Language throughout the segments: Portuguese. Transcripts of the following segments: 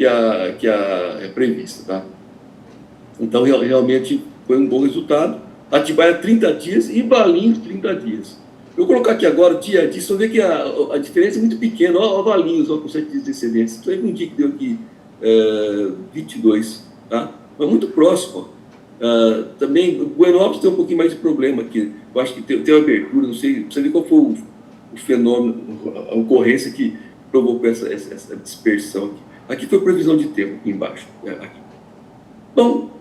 é prevista, tá? Então, realmente foi um bom resultado. Atibaia 30 dias e Valinhos 30 dias. Eu vou colocar aqui agora o dia a dia, só ver que a diferença é muito pequena. Olha o Valinhos, com 7 dias de excedência. Isso aí um dia que deu aqui 22, tá? Mas muito próximo. Também, o Buenópolis tem um pouquinho mais de problema aqui. Eu acho que tem uma abertura, não sei, precisa ver qual foi o fenômeno, a ocorrência que provocou essa dispersão aqui. Aqui foi previsão de tempo, aqui embaixo. Aqui. Bom,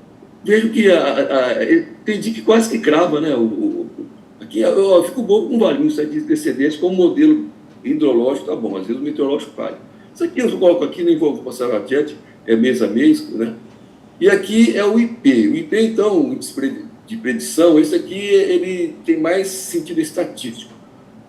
vejo que tem dia que quase que crava, né? Aqui eu fico bom com o Valinhos, 7 dias de excedência, como modelo hidrológico, tá bom, às vezes o meteorológico falha. Isso aqui eu coloco aqui, nem vou passar adiante, é mês a mês, né? E aqui é o IP. O IP, então, de predição, esse aqui ele tem mais sentido estatístico.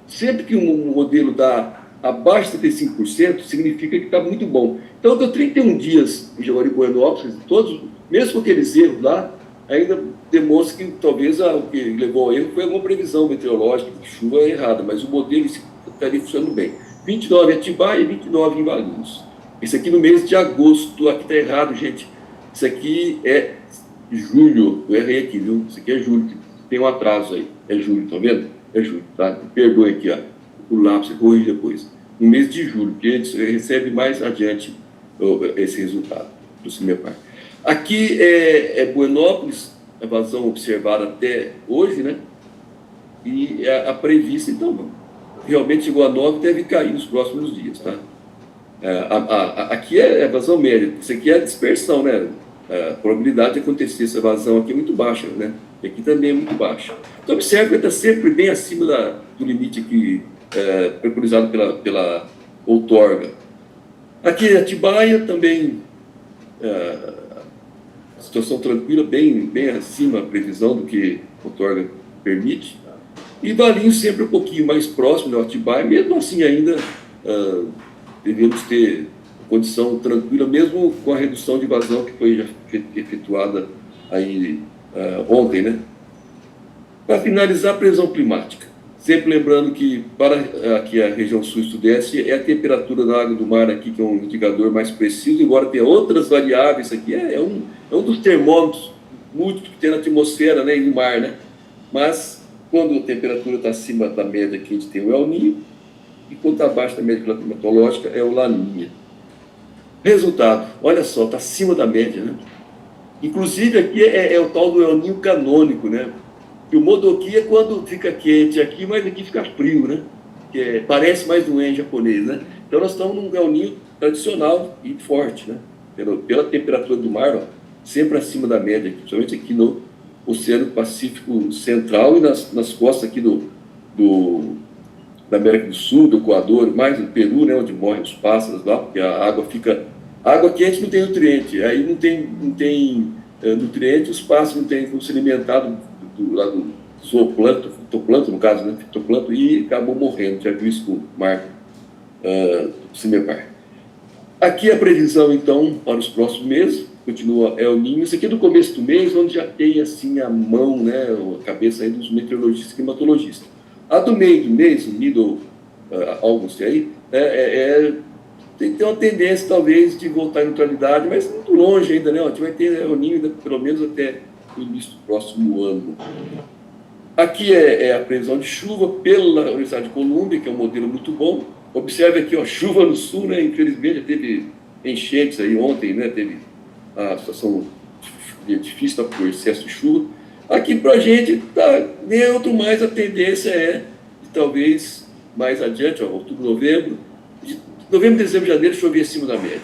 Sempre que um modelo dá abaixo de 35%, significa que está muito bom. Então, deu 31 dias em Jaguari e Buenópolis, todos, mesmo com aqueles erros lá, ainda demonstra que talvez o que levou ao erro foi alguma previsão meteorológica de chuva errada, mas o modelo estaria funcionando bem. 29 em Atibaia e 29 em Valinhos. Esse aqui no mês de agosto, aqui está errado, gente. Isso aqui é julho, eu errei aqui, viu? Isso aqui é julho, tem um atraso aí. É julho, tá vendo? É julho, tá? Perdoe aqui, ó, o lápis, corrige depois. No mês de julho, que a gente recebe mais adiante esse resultado do CIMEPAR. Aqui é Buenópolis, a vazão observada até hoje, né? E a prevista, então, realmente chegou a 9, deve cair nos próximos dias, tá? Aqui é vazão média, isso aqui é a dispersão, né? A probabilidade de acontecer essa vazão aqui é muito baixa, né? E aqui também é muito baixa. Então, observe que está sempre bem acima do limite aqui, preconizado pela outorga. Aqui em Atibaia também, situação tranquila, bem acima a previsão do que a outorga permite. E Valinhos sempre um pouquinho mais próximo do Atibaia, mesmo assim ainda devemos ter condição tranquila, mesmo com a redução de vazão que foi já efetuada aí ontem, né? Para finalizar, a previsão climática. Sempre lembrando que para aqui a região sul e sudeste é a temperatura da água do mar aqui que é um indicador mais preciso, embora tenha outras variáveis aqui, é um dos termômetros múltiplos que tem na atmosfera, né, e no mar, né? Mas quando a temperatura está acima da média aqui, a gente tem o El Niño, e quando está abaixo da média climatológica é o Laninha. Resultado, olha só, está acima da média, né? Inclusive aqui é o tal do El Niño canônico, né? E o Modoki é quando fica quente aqui, mas aqui fica frio, né? Que parece mais um En japonês, né? Então nós estamos num El Niño tradicional e forte, né? Pela temperatura do mar, ó, sempre acima da média, principalmente aqui no Oceano Pacífico Central e nas costas aqui da América do Sul, do Equador, mais do Peru, né, onde morrem os pássaros lá, porque a água fica... A água quente não tem nutriente, aí não tem nutriente, os pássaros não têm como se alimentar do zooplâncton, fitoplâncton, no caso, né, fitoplâncton, e acabou morrendo, já viu isso com o mar do CIMEPAR. Aqui a previsão, então, para os próximos meses, continua El Niño. Isso aqui é do começo do mês, onde já tem, assim, a mão, né, a cabeça aí dos meteorologistas e climatologistas. A do meio do mês, o middle August aí, tem que ter uma tendência, talvez, de voltar à neutralidade, mas muito longe ainda, né? A gente vai ter El Niño ainda, pelo menos até o início do próximo ano. Aqui é a previsão de chuva pela Universidade de Colômbia, que é um modelo muito bom. Observe aqui, ó, chuva no sul, né? Infelizmente, já teve enchentes aí ontem, né? Teve a situação difícil por excesso de chuva. Aqui para a gente está neutro, mas a tendência é, talvez, mais adiante, ó, outubro, novembro, de novembro, dezembro, janeiro, chover acima da média.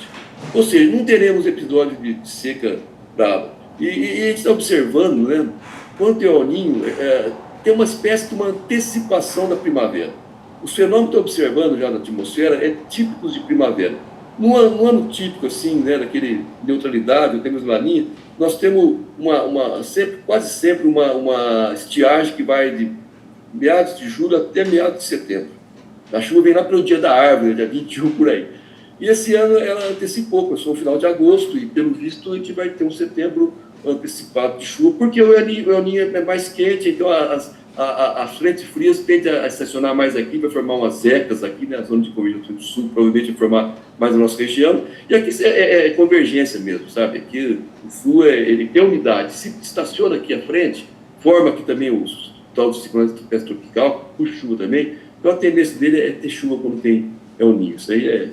Ou seja, não teremos episódio de seca brava. E a gente está observando, né, quando tem o El Niño, tem uma espécie de uma antecipação da primavera. Os fenômenos que estão observando já na atmosfera típicos de primavera. Num ano típico, assim, né, daquele neutralidade, temos Laninha, nós temos quase sempre uma estiagem que vai de meados de julho até meados de setembro. A chuva vem lá pelo dia da árvore, dia 21, por aí. E esse ano ela antecipou, começou no final de agosto, e pelo visto a gente vai ter um setembro antecipado de chuva, porque o El Niño é mais quente, então as frentes frias tendem a estacionar mais aqui, vai formar umas secas aqui, né, a zona de convergência do sul, provavelmente vai formar mais na nossa região, e aqui é convergência mesmo, sabe? Aqui o sul, ele tem umidade, se estaciona aqui à frente, forma aqui também o tal do ciclone tropical, com chuva também, então a tendência dele é ter chuva quando tem El Niño, isso aí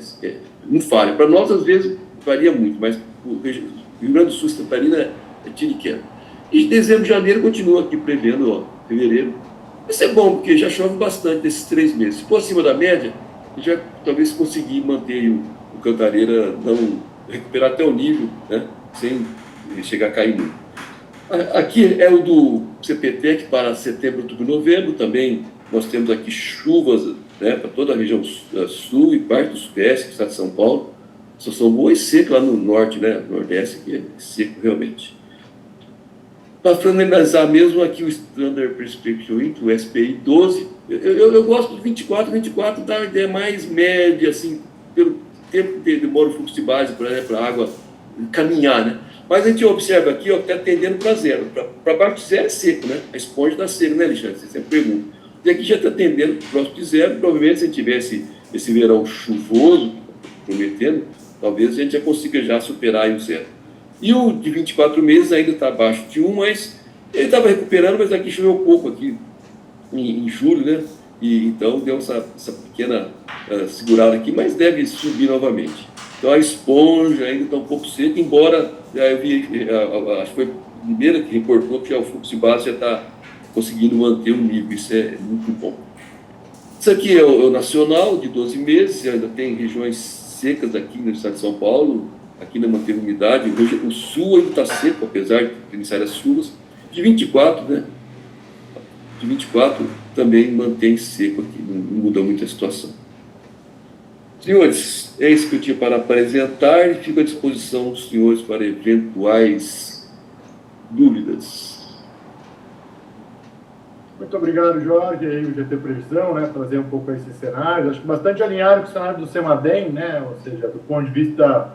não falha. Para nós, às vezes, varia muito, mas o Rio Grande do Sul, Santa Catarina, é tiro e queda. E dezembro, janeiro, continua aqui prevendo, ó, fevereiro. Isso é bom, porque já chove bastante nesses 3 meses. Se for acima da média, a gente vai talvez conseguir manter o Cantareira, não recuperar até o nível, né, sem chegar a cair muito. Aqui é o do CPTEC para setembro, outubro e novembro. Também nós temos aqui chuvas, né, para toda a região sul e parte do sudeste, do estado de São Paulo. São boas e seco lá no norte, né, nordeste, que é seco realmente. Para finalizar mesmo aqui o Standard Perspective Wind, o SPI 12, eu gosto do 24 dá uma ideia mais média, assim, pelo tempo que demora o fluxo de base para a água caminhar, né? Mas a gente observa aqui, ó, que está tendendo para zero. Para baixo de zero é seco, né? A esponja está seca, né, Alexandre? Você sempre pergunta. E aqui já está tendendo próximo de zero. Provavelmente, se a gente tivesse esse verão chuvoso, prometendo, talvez a gente já consiga já superar aí o zero. E o de 24 meses ainda está abaixo de 1, mas ele estava recuperando, mas aqui choveu pouco aqui em julho, né? E então deu essa pequena segurada aqui, mas deve subir novamente. Então a esponja ainda está um pouco seca, embora eu vi, acho que foi a primeira que reportou que já o fluxo de base já está conseguindo manter um nível, isso é muito bom. Isso aqui é o nacional de 12 meses, ainda tem regiões secas aqui no estado de São Paulo, aqui não manteve umidade, o sul ainda está seco, apesar de iniciar as chuvas. De 24, né? De 24 também mantém seco aqui, não muda muito a situação. Senhores, é isso que eu tinha para apresentar e fico à disposição dos senhores para eventuais dúvidas. Muito obrigado, Jorge, aí o GT Previsão, né, trazer um pouco esses cenários, acho que bastante alinhado com o cenário do CEMADEM, né, ou seja, do ponto de vista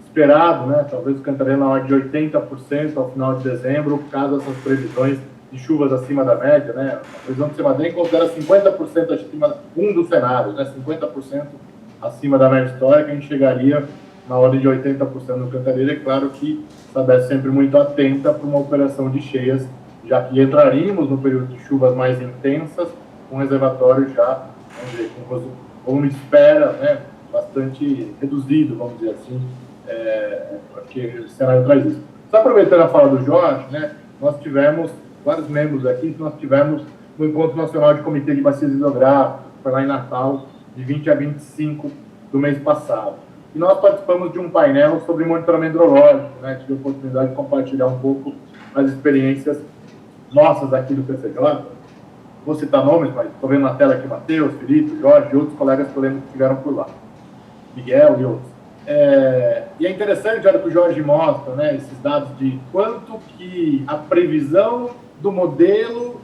esperado, né, talvez o Cantareira na ordem de 80% ao final de dezembro, caso essas previsões de chuvas acima da média, né, a previsão do CEMADEM considera 50% acima, um dos cenários, né, 50% acima da média histórica, a gente chegaria na ordem de 80% no Cantareira, é claro que está sempre muito atenta para uma operação de cheias, já que entraríamos no período de chuvas mais intensas, com reservatório já, vamos dizer, com volume de espera, né, bastante reduzido, vamos dizer assim, porque o cenário traz isso. Só aproveitando a fala do Jorge, né, nós tivemos vários membros aqui, nós tivemos no Encontro Nacional de Comitê de Bacias Hidrográficas, que foi lá em Natal, de 20 a 25 do mês passado. E nós participamos de um painel sobre monitoramento hidrológico, né, tive a oportunidade de compartilhar um pouco as experiências nossas aqui do PCJ, vou citar nomes, mas estou vendo na tela aqui Matheus, Felipe, Jorge e outros colegas que eu lembro que estiveram por lá, Miguel e outros. E é interessante, olha que o Jorge mostra, né, esses dados de quanto que a previsão do modelo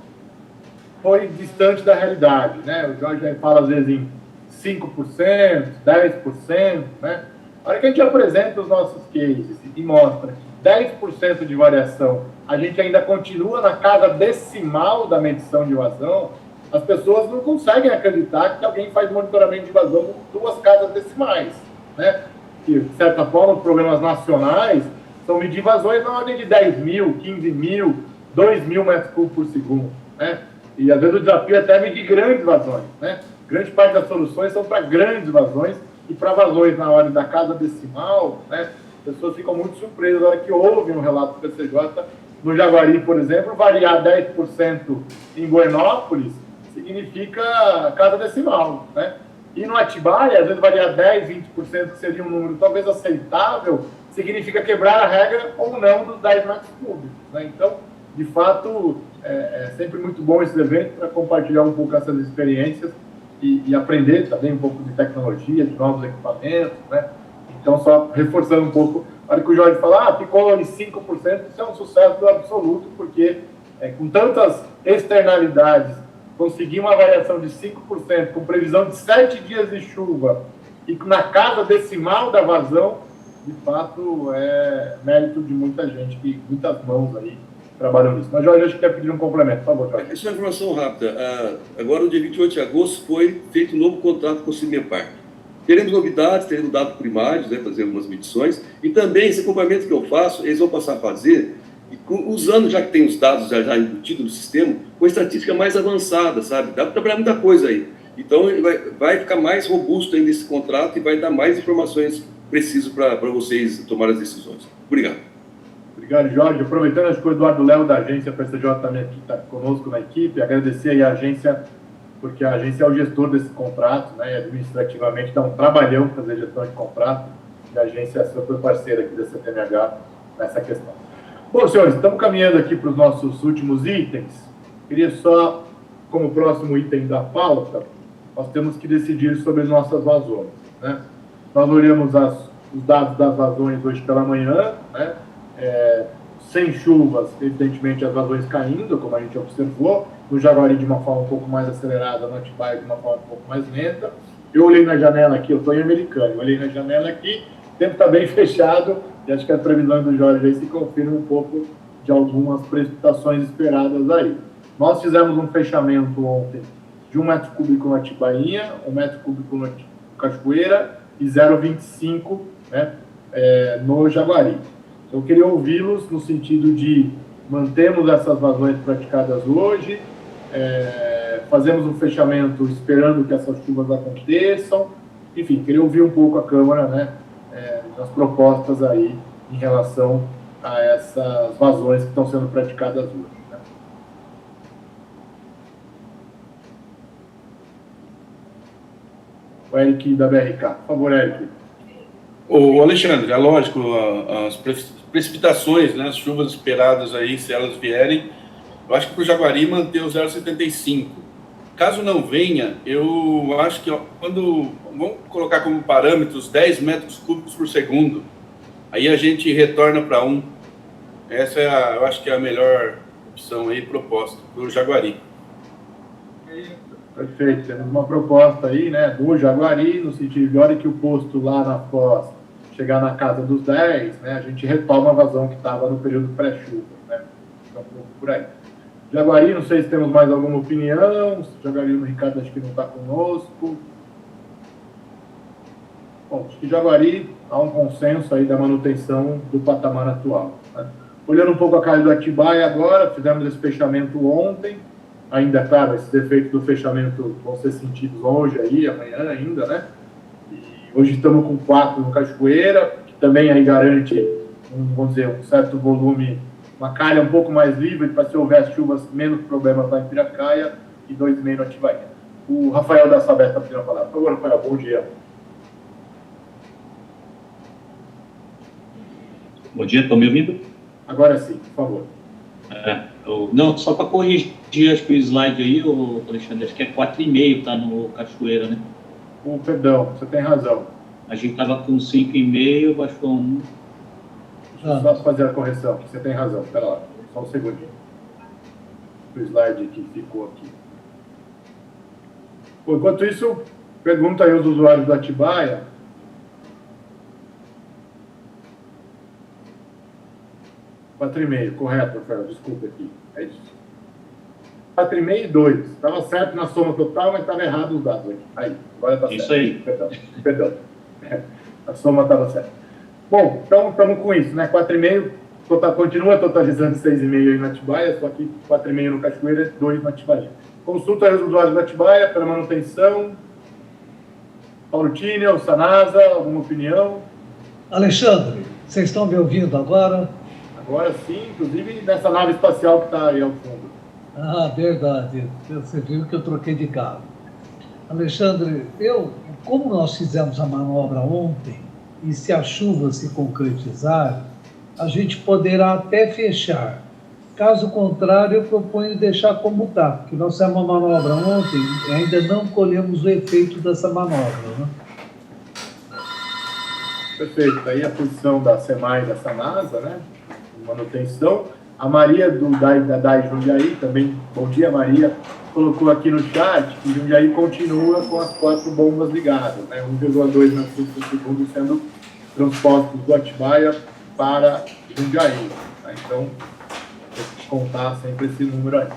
foi distante da realidade, né? O Jorge fala às vezes em 5%, 10%, né? A hora que a gente apresenta os nossos cases e mostra 10% de variação, a gente ainda continua na casa decimal da medição de vazão, as pessoas não conseguem acreditar que alguém faz monitoramento de vazão com 2 casas decimais, né? Que, de certa forma, os programas nacionais são medir vazões na ordem de 10 mil, 15 mil, 2 mil metros cúbicos por segundo, né? E, às vezes, o desafio é até medir grandes vazões, né? Grande parte das soluções são para grandes vazões e para vazões na ordem da casa decimal, né? As pessoas ficam muito surpresas na hora que ouvem um relato do PCJ. No Jaguari, por exemplo, variar 10% em Buenópolis significa casa decimal, né? E no Atibaia, às vezes variar 10%, 20%, que seria um número talvez aceitável, significa quebrar a regra ou não dos 10 metros cúbicos, né? Então, de fato, é sempre muito bom esse evento para compartilhar um pouco essas experiências e aprender também um pouco de tecnologia, de novos equipamentos, né? Então, só reforçando um pouco, a hora que o Jorge fala, ficou em 5%, isso é um sucesso absoluto, porque com tantas externalidades, conseguir uma variação de 5%, com previsão de 7 dias de chuva, e na casa decimal da vazão, de fato, é mérito de muita gente, muitas mãos aí, trabalham nisso. Mas, Jorge, acho que quer pedir um complemento. Por favor, Jorge. Essa é uma informação rápida. Agora, no dia 28 de agosto, foi feito um novo contrato com o Cinepark. Teremos novidades, teremos dados primários, né, fazer algumas medições, e também esse acompanhamento que eu faço, eles vão passar a fazer, usando, já que tem os dados já embutidos no sistema, com estatística mais avançada, sabe? Dá para trabalhar muita coisa aí. Então, ele vai ficar mais robusto ainda esse contrato e vai dar mais informações precisas para vocês tomarem as decisões. Obrigado. Obrigado, Jorge. Aproveitando, acho que o Eduardo Léo, da agência PSJ, também aqui está conosco na equipe, agradecer aí a agência, porque a agência é o gestor desse contrato, né, e administrativamente dá um trabalhão fazer gestão de contrato, e a agência é super parceira aqui da CTMH nessa questão. Bom, senhores, estamos caminhando aqui para os nossos últimos itens. Queria só, como próximo item da pauta, nós temos que decidir sobre nossas vazões, né? Nós olhamos os dados das vazões hoje pela manhã, né? Sem chuvas, evidentemente as vazões caindo, como a gente observou, no Jaguari de uma forma um pouco mais acelerada, no Atibaia de uma forma um pouco mais lenta. Eu olhei na janela aqui, eu estou em Americana, eu olhei na janela aqui, o tempo está bem fechado, e acho que as previsões do Jorge aí se confirmam um pouco de algumas precipitações esperadas aí. Nós fizemos um fechamento ontem de 1 metro cúbico no Atibainha, 1 metro cúbico no Cachoeira e 0,25, né, no Jaguari. Então, eu queria ouvi-los no sentido de mantemos essas vazões praticadas hoje, fazemos um fechamento esperando que essas chuvas aconteçam, enfim, queria ouvir um pouco a Câmara, né, nas propostas aí em relação a essas vazões que estão sendo praticadas hoje. Né? O Eric da BRK. Por favor, Eric. O Alexandre, é lógico, as precipitações, né, as chuvas esperadas aí, se elas vierem, eu acho que para o Jaguari manter o 0,75. Caso não venha, eu acho que quando vamos colocar como parâmetros 10 metros cúbicos por segundo, aí a gente retorna para 1. Essa eu acho que é a melhor opção aí proposta para o Jaguari. Perfeito, temos uma proposta aí, né, do Jaguari, no sentido de hora que o posto lá na Foz chegar na casa dos 10, né, a gente retoma a vazão que estava no período pré-chuva, né, então, por aí. Jaguari, não sei se temos mais alguma opinião, Jaguari no Ricardo acho que não está conosco. Bom, acho que Jaguari há um consenso aí da manutenção do patamar atual. Né? Olhando um pouco a casa do Atibaia agora, fizemos esse fechamento ontem, ainda, claro, esses efeitos do fechamento vão ser sentidos hoje aí, amanhã ainda, né? E hoje estamos com 4 no Cachoeira, que também aí garante, vamos dizer, um certo volume, uma calha um pouco mais livre, para se houver chuvas, menos problemas lá em Piracaia, e 2,5 no Atibaia. O Rafael da Sabesp está pedindo a palavra. Por favor, Rafael, bom dia. Bom dia, estão me ouvindo? Agora sim, por favor. Não, só para corrigir, acho que o slide aí, Alexandre, acho que é 4,5, tá no Cachoeira, né? Perdão, você tem razão. A gente estava com 5,5, baixou 1. Deixa eu só fazer a correção, você tem razão. Espera lá, só um segundinho. O slide que ficou aqui. Bom, enquanto isso, pergunta aí aos usuários do Atibaia. Quatro e meio, correto, Rafael, desculpa aqui. É isso. 4,5 e 2. Estava certo na soma total, mas estava errado os dados aqui. Aí, agora está certo. Isso aí. Perdão. A soma estava certa. Bom, então estamos com isso, né? 4,5, continua totalizando 6,5 aí no Atibaia, só que 4,5 no Cachoeira e 2 no Atibaia. Consulta aí os usuários do Atibaia pela manutenção. Paulo Tínio, Sanasa, alguma opinião? Alexandre, vocês estão me ouvindo agora? Agora sim, inclusive nessa nave espacial que está aí ao fundo. Ah, verdade. Você viu que eu troquei de carro. Alexandre, como nós fizemos a manobra ontem, e se a chuva se concretizar, a gente poderá até fechar. Caso contrário, eu proponho deixar como está, porque nós fizemos uma manobra ontem e ainda não colhemos o efeito dessa manobra, né? Perfeito. Aí a posição da SEMAI e da SANASA, né? Manutenção. A Maria da DAI Jundiaí, também, bom dia Maria, colocou aqui no chat que Jundiaí continua com as 4 bombas ligadas, né? 1,2 metros por segundo sendo transpostos do Atibaia para Jundiaí. Tá? Então, contar sempre esse número aí.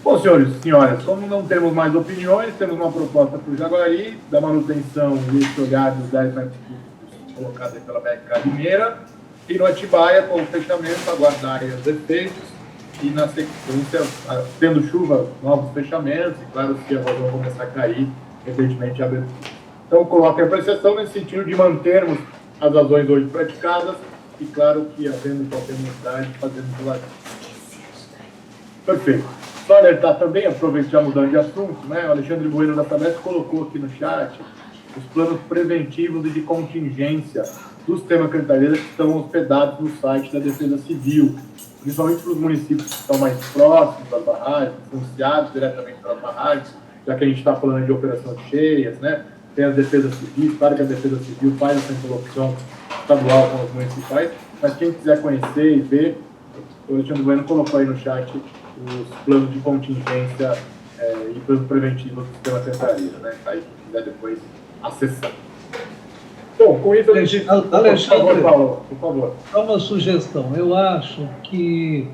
Bom, senhores e senhoras, como não temos mais opiniões, temos uma proposta para o Jaguari, da manutenção desse olhar dos 10 metros cúbicos colocados aí pela BRK Limeira, e no Atibaia, com o fechamento, aguardar aí os efeitos, e na sequência, tendo chuva, novos fechamentos, e claro, se a vazão começar a cair, evidentemente, a abertura. Então, coloquem a apreciação nesse sentido de mantermos as vazões hoje praticadas, e claro que, havendo qualquer necessidade, fazemos o lado. Perfeito. Só alertar também, aproveitar mudando de assunto, né? O Alexandre Bueno da Sabesp colocou aqui no chat os planos preventivos e de contingência do sistema Cantareira que estão hospedados no site da Defesa Civil, principalmente para os municípios que estão mais próximos das barragens, financiados diretamente pelas barragens, já que a gente está falando de operações cheias, né? Tem as defesas civis, claro que a Defesa Civil faz essa interlocução estadual com os municipais, mas quem quiser conhecer e ver, o Alexandre Bueno colocou aí no chat os planos de contingência e planos preventivos do sistema Cantareira, né? Aí quem quiser depois acessar. Bom, com isso a gente... Alexandre, por favor, Paulo, por favor. Só uma sugestão. Eu acho que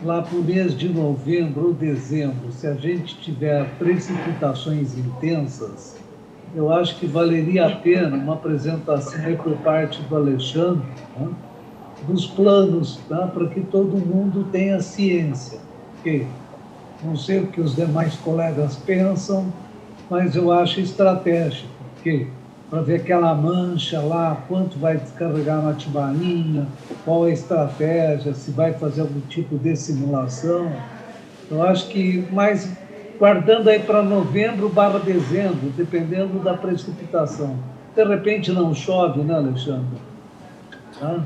lá para o mês de novembro ou dezembro, se a gente tiver precipitações intensas, eu acho que valeria a pena uma apresentação aí por parte do Alexandre, né, dos planos, tá, para que todo mundo tenha ciência. Porque não sei o que os demais colegas pensam, mas eu acho estratégico, porque para ver aquela mancha lá, quanto vai descarregar na Atibainha, qual é a estratégia, se vai fazer algum tipo de simulação. Eu acho que, mais guardando aí para novembro/dezembro, dependendo da precipitação. De repente não chove, né, Alexandre? Tá?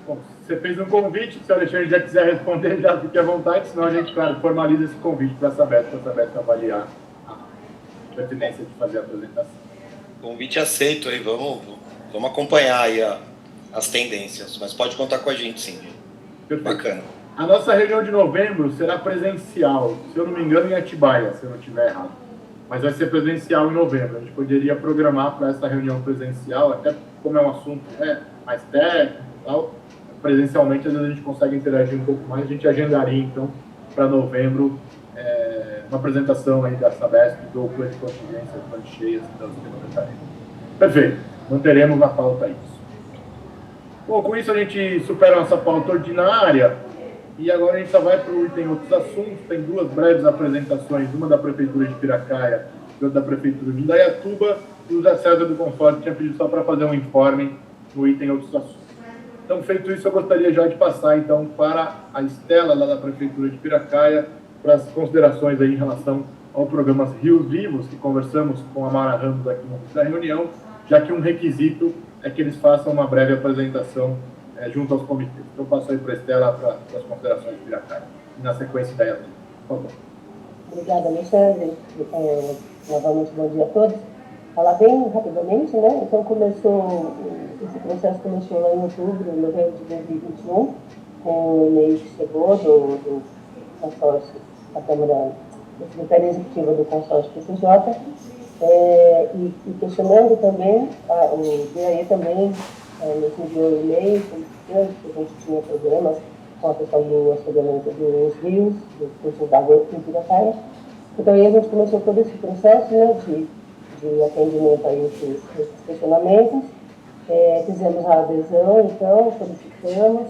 Bom, você fez um convite, se o Alexandre já quiser responder, já fique à vontade, senão a gente, claro, formaliza esse convite para a Sabesp avaliar a pertinência de fazer a apresentação. Convite aceito aí, vamos acompanhar aí as tendências, mas pode contar com a gente, sim. Perfeito. Bacana. A nossa reunião de novembro será presencial, se eu não me engano, em Atibaia, se eu não estiver errado. Mas vai ser presencial em novembro. A gente poderia programar para essa reunião presencial, até como é um assunto mais técnico e tal, presencialmente às vezes a gente consegue interagir um pouco mais, a gente agendaria então para novembro uma apresentação aí da Sabesp, do plano de contingência, do plano de cheias, do sistema Cantareira. Perfeito, manteremos na pauta isso. Bom, com isso a gente supera a nossa pauta ordinária e agora a gente só vai para o item outros assuntos. Tem duas breves apresentações, uma da Prefeitura de Piracaia e outra da Prefeitura de Indaiatuba, e o Zé César do Conforto tinha pedido só para fazer um informe no item outros assuntos. Então, feito isso, eu gostaria já de passar, então, para a Estela, lá da Prefeitura de Piracaia, para as considerações aí em relação ao programa Rios Vivos, que conversamos com a Mara Ramos aqui na reunião, já que um requisito é que eles façam uma breve apresentação junto aos comitês. Então, passo aí para a Estela para as considerações de Piracaia. E, na sequência, da Indaiatuba. Por favor. Obrigada, Alexandre. Novamente, bom dia a todos. Falar bem rapidamente, né? Então, esse processo começou lá em outubro, novembro de 2021, com o e-mail que chegou do consórcio, da Câmara, da Secretaria Executiva do consórcio PCJ, e questionando também, o DAE também nos enviou e-mail, solicitando que a gente tinha problemas com a questão do assoreamento dos rios, do curso d'água em Piracaia. Então, aí a gente começou todo esse processo, né, de atendimento a esses questionamentos. Fizemos a adesão, então, solicitamos,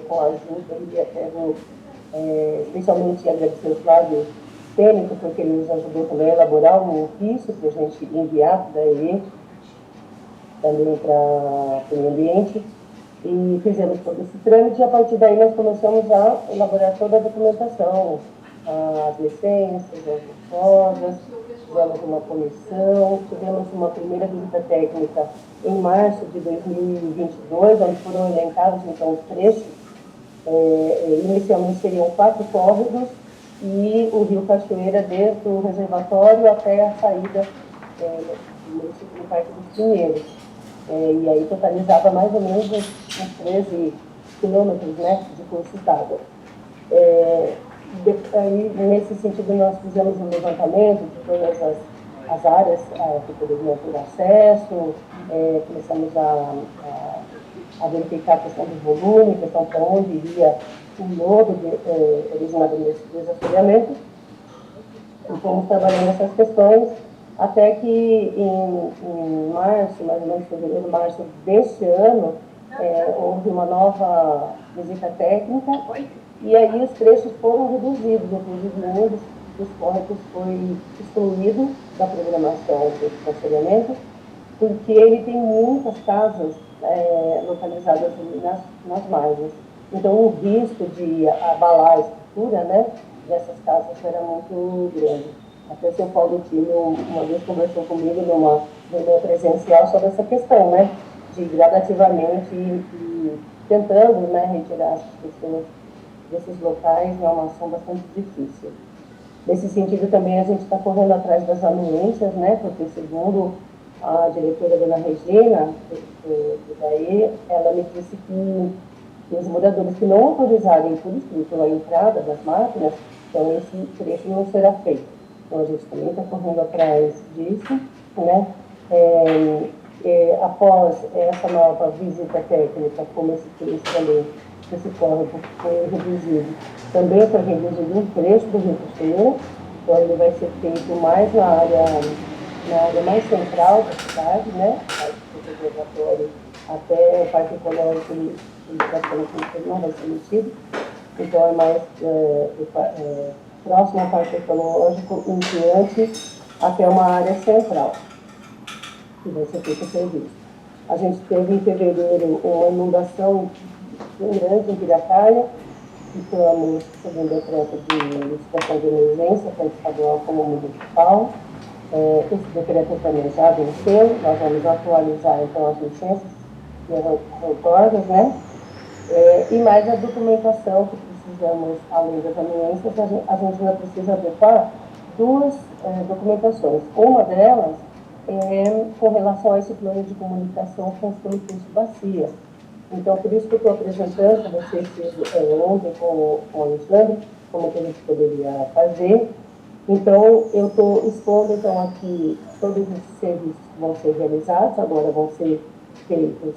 com a ajuda, e até vou especialmente agradecer o Flávio Pênico, porque ele nos ajudou também a elaborar um ofício para a gente enviar para ele, também para o meio ambiente, e fizemos todo esse trâmite, e a partir daí nós começamos a elaborar toda a documentação, as licenças, as reformas, tivemos uma comissão, tivemos uma primeira visita técnica em março de 2022, onde foram elencados então os trechos. Inicialmente seriam 4 córregos e o rio Cachoeira desde o reservatório até a saída do município do Parque dos Pinheiros. E aí totalizava mais ou menos uns 13 quilômetros, né, de curso d'água. Aí, nesse sentido, nós fizemos um levantamento de todas as áreas que poderiam ter acesso, começamos a a verificar a questão do volume, a questão para onde iria o lodo originado nesse desassoreamento. E fomos trabalhando essas questões até que em março, mais ou menos fevereiro, março deste ano, houve uma nova visita técnica e aí os trechos foram reduzidos, inclusive um dos córregos foi excluído da programação de desassoreamento, porque ele tem muitas casas localizadas ali nas margens. Então, o risco de abalar a estrutura, né, dessas casas era muito grande. Até o seu Paulo Tino uma vez conversou comigo numa reunião presencial sobre essa questão, né, de gradativamente e tentando, né, retirar essas pessoas desses locais é uma ação bastante difícil. Nesse sentido, também a gente está correndo atrás das anuências, né, porque segundo a diretora Dona Regina, do DAE, ela me disse que os moradores que não autorizarem por escrito a entrada das máquinas, então esse trecho não será feito. Então a gente também está correndo atrás disso, né? Após essa nova visita técnica, como esse trecho também, esse córrego foi reduzido, também foi reduzido um trecho do Rio Puxeira, então ele vai ser feito mais na área mais central da cidade, né? Do reservatório até o Parque Ecológico, ele não vai ser metido, então é mais próximo ao Parque Ecológico, em diante, até uma área central, que vai ser feito o serviço. A gente teve em fevereiro uma inundação bem grande em Piracaia, ficamos sob decreto de situação de emergência, tanto estadual como municipal. Esse decreto também já venceu, nós vamos atualizar então as licenças e as outorgas, né? E mais a documentação que precisamos, além das anuências, a gente ainda precisa adequar duas documentações. Uma delas é com relação a esse plano de comunicação com os comitês de bacia. Então, por isso que eu estou apresentando para vocês ontem com o Alexandre, como que a gente poderia fazer. Então, eu estou expondo então, aqui todos os serviços que vão ser realizados, agora vão ser feitos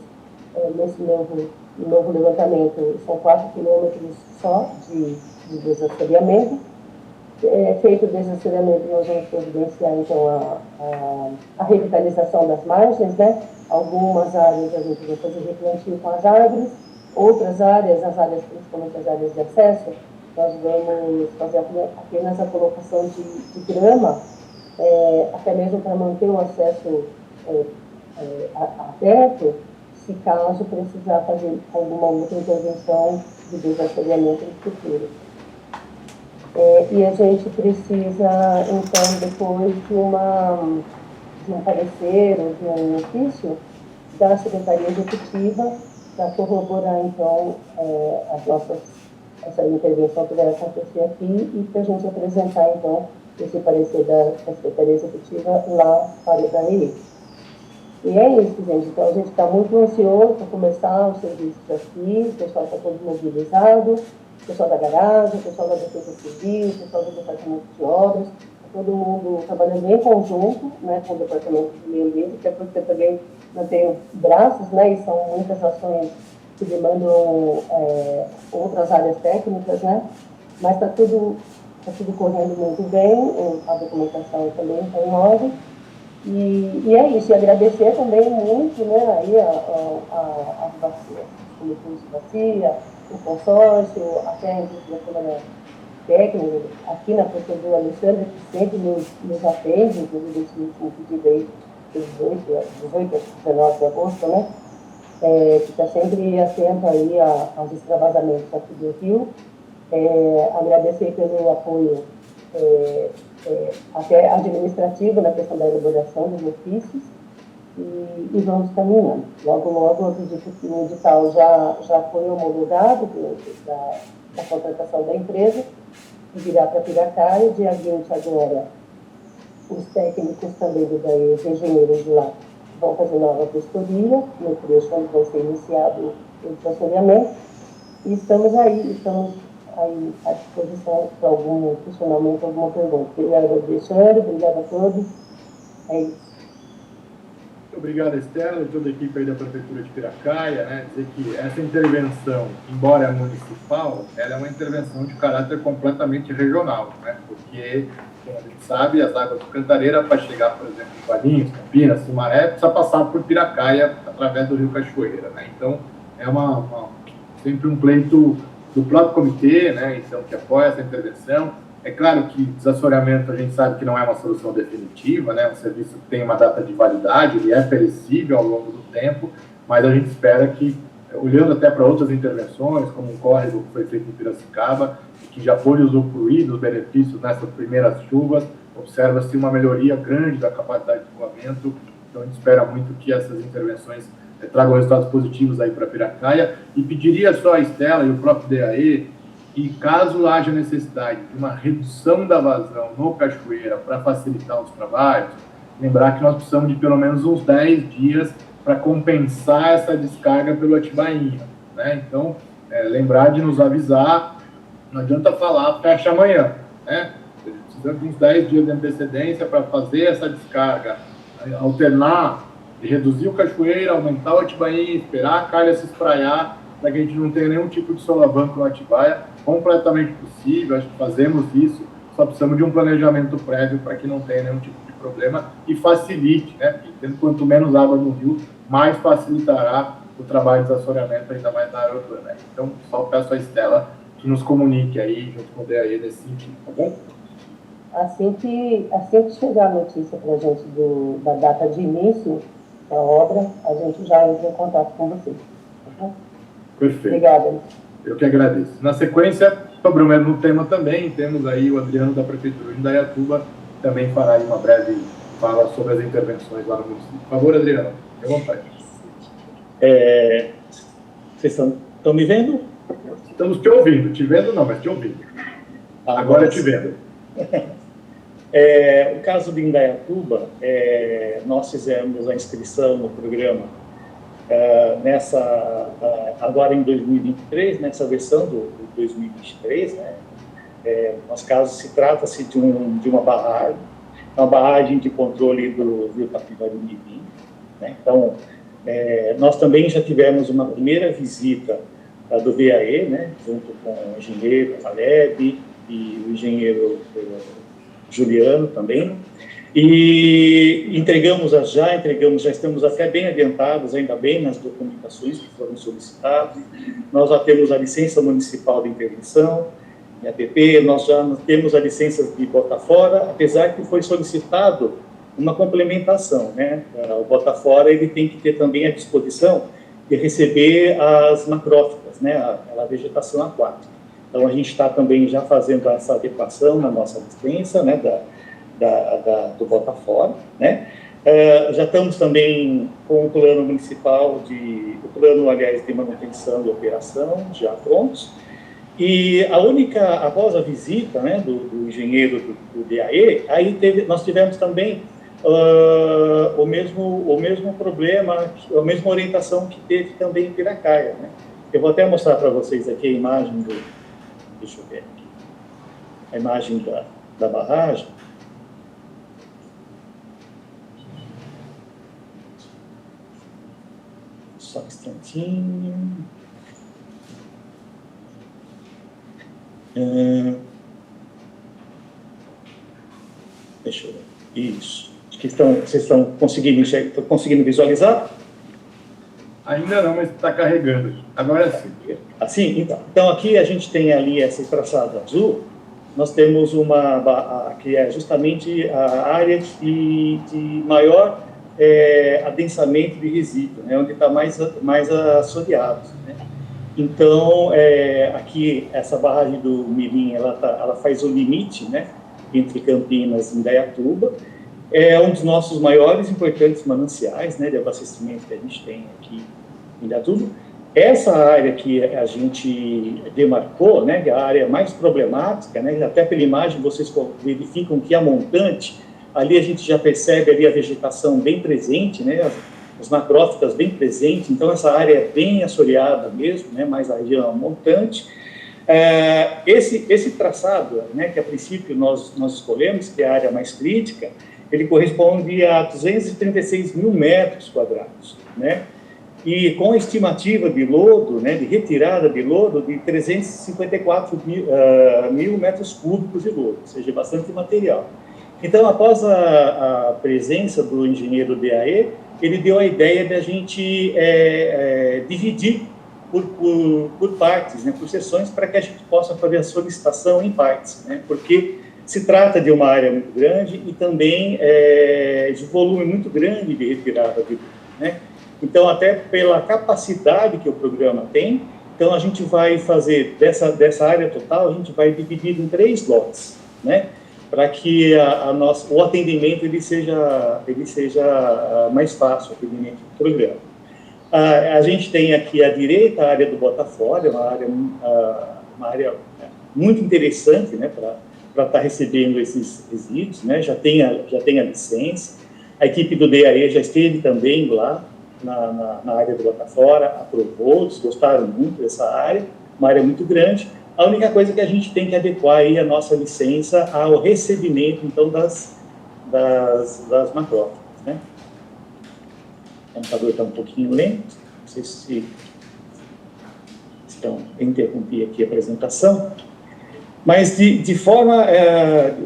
nesse novo levantamento, são 4 quilômetros só de desassoreamento. Feito o desassoreamento, nós vamos providenciar então a revitalização das margens, né? Algumas áreas a gente vai fazer replantio com as árvores, outras áreas, principalmente as áreas de acesso, nós vamos fazer apenas a colocação de grama, até mesmo para manter o acesso aberto, se caso precisar fazer alguma outra intervenção de desassoreamento no futuro. E a gente precisa, então, depois de um parecer ou de um ofício da Secretaria Executiva para corroborar, então, essa intervenção que vai acontecer aqui e para a gente apresentar, então, esse parecer da Secretaria Executiva lá para o DAE. E é isso, gente. Então, a gente está muito ansioso para começar os serviços aqui, o pessoal está todo mobilizado, o pessoal da garagem, o pessoal da Defesa Civil, o pessoal do Departamento de Obras, todo mundo trabalhando em conjunto, né, com o Departamento de Meio Ambiente, até porque também não tenho braços, né, e são muitas ações que demandam outras áreas técnicas, né, mas está tudo correndo muito bem, a documentação também está em ordem, e é isso, e agradecer também muito, né, aí as bacias, os comitês de bacia, o consórcio, até a indústria da Câmara Técnica, aqui na pessoa do Alexandre, que sempre nos atende, inclusive esse último pedido aí, 18 a 19 de agosto, né? Que está sempre atento aí aos extravasamentos aqui do Rio. Agradecer pelo apoio até administrativo na questão da elaboração dos ofícios e vamos caminhando. Logo, eu acredito que o edital já foi homologado da contratação da empresa e virá para Piracaia. Dia 20 agora, os técnicos também do DAE, os engenheiros de lá, vão fazer nova vistoria no trecho onde vai ser iniciado o desassoreamento e estamos aí à disposição para algum questionamento, alguma pergunta. Obrigada, Alexandre, obrigada a todos. É isso. Obrigado, Estela, e toda a equipe aí da Prefeitura de Piracaia, né? Dizer que essa intervenção, embora municipal, ela é uma intervenção de caráter completamente regional, né? Porque, como a gente sabe, as águas do Cantareira, para chegar, por exemplo, em Valinhos, Campinas, Sumaré, precisa passar por Piracaia através do Rio Cachoeira, né? Então, é sempre um pleito do próprio comitê, né? Então, que apoia essa intervenção. É claro que desassoreamento a gente sabe que não é uma solução definitiva, né? Um serviço que tem uma data de validade, ele é perecível ao longo do tempo, mas a gente espera que, olhando até para outras intervenções, como um córrego que foi feito em Piracicaba, que já pôde usufruir dos benefícios nessas primeiras chuvas, observa-se uma melhoria grande da capacidade de escoamento, então a gente espera muito que essas intervenções tragam resultados positivos aí para Piracaia, e pediria só a Estela e o próprio DAE, e caso haja necessidade de uma redução da vazão no Cachoeira para facilitar os trabalhos, lembrar que nós precisamos de pelo menos uns 10 dias para compensar essa descarga pelo Atibainha, né? Então, lembrar de nos avisar, não adianta falar, fecha amanhã, né? Precisamos de uns 10 dias de antecedência para fazer essa descarga, alternar, de reduzir o Cachoeira, aumentar o Atibainha, esperar a calha se espraiar, para que a gente não tenha nenhum tipo de solavanco no Atibaia, completamente possível, acho que fazemos isso, só precisamos de um planejamento prévio para que não tenha nenhum tipo de problema e facilite, né? Porque quanto menos água no rio, mais facilitará o trabalho de desassoreamento, ainda mais na área urbana. Então, só peço à Estela que nos comunique aí, junto com o DAE, nesse sentido, tá bom? Assim que chegar a notícia para a gente da data de início da obra, a gente já entra em contato com vocês. Tá? Perfeito. Obrigada. Eu que agradeço. Na sequência, sobre o mesmo tema também, temos aí o Adriano da Prefeitura de Indaiatuba, que também fará aí uma breve fala sobre as intervenções lá no município. Por favor, Adriano, fique à vontade. Vocês estão me vendo? Estamos te ouvindo. Te vendo não, mas te ouvindo. Agora te vendo. O caso de Indaiatuba, nós fizemos a inscrição no programa agora em 2023, nessa versão do 2023, né? Nos casos trata-se de uma barragem de controle do rio Capivari-Mirim, né? Então, nós também já tivemos uma primeira visita do DAE, né? Junto com o engenheiro Caleb e o engenheiro Juliano também. E já estamos até bem adiantados, ainda bem, nas documentações que foram solicitadas. Nós já temos a licença municipal de intervenção, APP, nós já temos a licença de Botafora, apesar que foi solicitado uma complementação, né? O Botafora, ele tem que ter também a disposição de receber as macrófitas, né? A vegetação aquática. Então, a gente está também já fazendo essa adequação na nossa licença, né? Do Botafora, né? Já estamos também com o plano municipal aliás, de manutenção e operação, já prontos. E após a visita, né, do engenheiro do DAE, nós tivemos também o mesmo problema, a mesma orientação que teve também em Piracaia, né? Eu vou até mostrar para vocês aqui a imagem deixa eu ver aqui, a imagem da barragem. Só um instantinho. Deixa eu ver. Isso. Acho que vocês estão conseguindo visualizar? Ainda não, mas está carregando. Agora sim. Assim, então aqui a gente tem ali esse traçado azul. Nós temos que é justamente a área de maior adensamento de resíduo, né, onde está mais assoreado, né? Então, aqui, essa barragem do Mirim, ela faz o limite, né, entre Campinas e Indaiatuba. É um dos nossos maiores e importantes mananciais, né, de abastecimento que a gente tem aqui em Indaiatuba. Essa área que a gente demarcou, né, que é a área mais problemática, né, até pela imagem vocês verificam que a montante, ali a gente já percebe ali a vegetação bem presente, né, as macrófitas bem presentes, então essa área é bem assoreada mesmo, né, mais a região montante. Esse traçado, né, que a princípio nós escolhemos, que é a área mais crítica, ele corresponde a 236 mil metros quadrados, né? E com a estimativa de lodo, né, de retirada de lodo, de 354 mil metros cúbicos de lodo, ou seja, bastante material. Então, após a presença do engenheiro DAE, ele deu a ideia de a gente dividir por partes, né, por seções, para que a gente possa fazer a solicitação em partes, né, porque se trata de uma área muito grande e também de volume muito grande de retirada de lodo, né. Então, até pela capacidade que o programa tem, então a gente vai fazer dessa área total, a gente vai dividir em 3 lotes, né, para que o atendimento ele seja mais fácil, o atendimento do programa. A gente tem aqui à direita a área do Botafogo, uma área muito interessante, né, para estar recebendo esses resíduos, né, já tem a licença. A equipe do DAE já esteve também lá na área do Botafogo, aprovou, eles gostaram muito dessa área, uma área muito grande. A única coisa que a gente tem que adequar aí a nossa licença ao recebimento, então, das macrófilas, né? O computador está um pouquinho lento, não sei se estão interrompi aqui a apresentação, mas de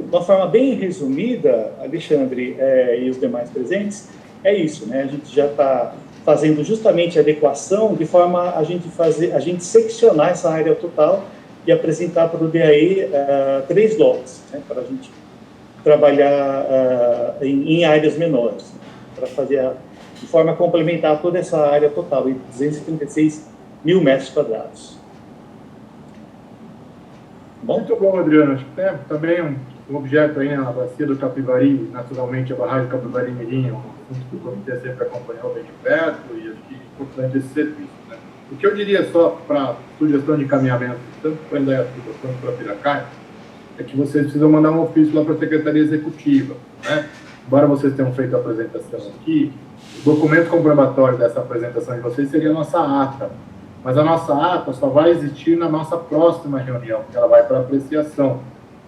uma forma bem resumida, Alexandre e os demais presentes, é isso, né? A gente já está fazendo justamente a adequação de forma a gente seccionar essa área total e apresentar para o DAE 3 lotes, né, para a gente trabalhar em áreas menores, né, para fazer de forma a complementar toda essa área total, de 236 mil metros quadrados. Bom? Muito bom, Adriano. Acho que tem também um objeto aí na bacia do Capivari, naturalmente a barragem do Capivari Mirim, um assunto que o comitê sempre acompanhou bem de perto, e acho que é importante esse serviço, né? O que eu diria só para sugestão de encaminhamento, tanto para a Indaiatuba quanto para a Piracaia, é que vocês precisam mandar um ofício lá para a Secretaria Executiva, né? Embora vocês tenham feito a apresentação aqui, o documento comprobatório dessa apresentação de vocês seria a nossa ata, mas a nossa ata só vai existir na nossa próxima reunião, porque ela vai para apreciação.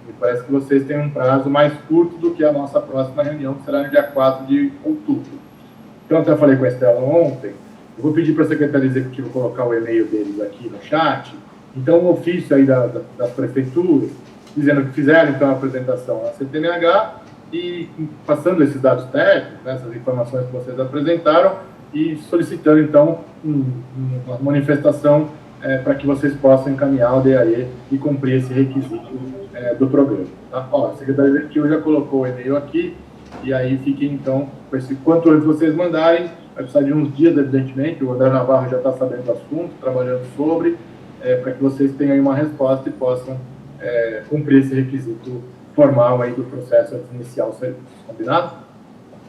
Me parece que vocês têm um prazo mais curto do que a nossa próxima reunião, que será no dia 4 de outubro. Então, eu até falei com a Estela ontem, eu vou pedir para a Secretaria Executiva colocar o e-mail deles aqui no chat. Então, um ofício aí das prefeituras, dizendo que fizeram, então, a apresentação na CTNH e passando esses dados técnicos, né, essas informações que vocês apresentaram, e solicitando, então, uma manifestação para que vocês possam encaminhar o DAE e cumprir esse requisito do programa. Tá? Ó, a Secretaria Executiva já colocou o e-mail aqui, e aí fiquem, então, com esse, quanto antes vocês mandarem, vai precisar de uns dias, evidentemente, o André Navarro já está sabendo do assunto, trabalhando sobre, para que vocês tenham aí uma resposta e possam cumprir esse requisito formal aí do processo de iniciar o serviço. Combinado?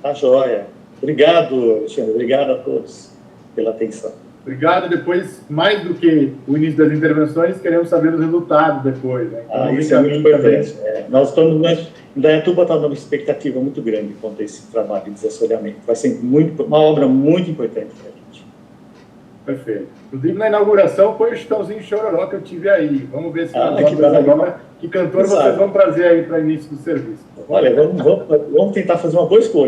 Tá joia. Obrigado, Alexandre. Obrigado a todos pela atenção. Obrigado. Depois, mais do que o início das intervenções, queremos saber os resultados depois, né? Então, isso é muito importante. Nós estamos, Indaiatuba está numa expectativa muito grande quanto a esse trabalho de desassoreamento. Vai ser uma obra muito importante para a gente. Perfeito. Inclusive, na inauguração, foi o Chitãozinho Chororó que eu tive aí. Vamos ver se agora que cantor vocês vão trazer aí para o início do serviço. Olha, vamos tentar fazer uma boa escolha.